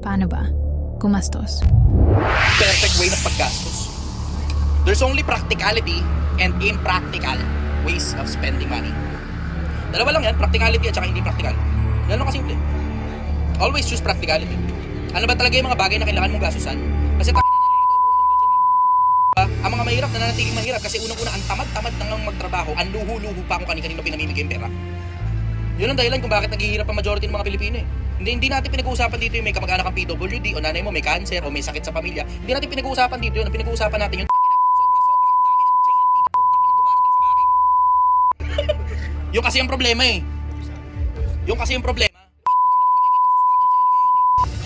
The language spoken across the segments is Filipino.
Paano ba? Gumastos. Perfect way ng paggastos. There's only practicality and impractical ways of spending money. Dalawa lang yan, practicality at saka hindi practical. Yan lang kasimple. Always choose practicality. Ano ba talaga yung mga bagay na kailangan mong gastusan? Kasi tangina nalilito buong mundo dyan eh. Ang mga mahirap na nanatiling mahirap kasi unang-una ang tamad-tamad nang magtrabaho, ang luhu-luhu pa kung kanino pinamimigay yung pera. Yun ang dahilan kung bakit naghihirap ang majority ng mga Pilipino eh. Hindi natin pinag-uusapan dito yung may kamag-anak ang PWD o nanay mo may cancer o may sakit sa pamilya. Hindi natin pinag-uusapan dito yun. Ang pinag-uusapan natin yung sobrang dami ng JNT na putang ina dumarating sa bahay mo. Yung kasi yung problema eh. Yung kasi yung problema.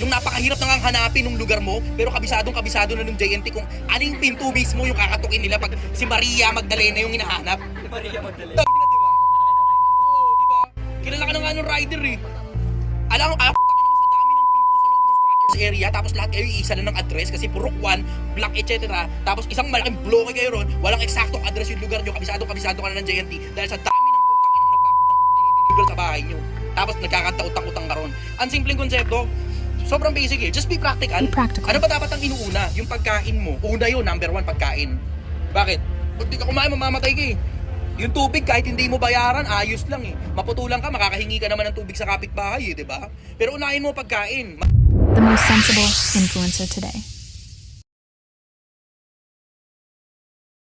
Yung napakahirap nang hanapin ng lugar mo, pero kabisado na ng JNT kung anong pinto mismo yung kakatukin nila pag si Maria Magdalena yung hinahanap. Maria Magdalena. Dami na, diba? Oo, diba? Kilala ka na nga ng rider eh. Alam mo, putangin naman sa dami ng pinto sa loob ng squatters area, tapos lahat kayo iisa na ng address kasi purok 1, block, etc. Tapos isang malaking bloke kayo ron, walang eksaktong address yung lugar nyo, kabisado ka na ng JNT dahil sa dami ng putang inang dinideliver sa bahay nyo. Tapos nagkakatautang-utang ka ron. Ang simpleng konsepto, sobrang basic eh. Just be practical. Be practical. Ano ba dapat ang inuuna? Yung pagkain mo. Una yun, number 1, pagkain. Bakit? Pag di ka kumain, mamamatay ka eh. Yung tubig, kahit hindi mo bayaran, ayos lang eh. Maputulan ka, makakahingi ka naman ng tubig sa kapitbahay eh, di ba? Pero unahin mo pagkain. The most sensible influencer today.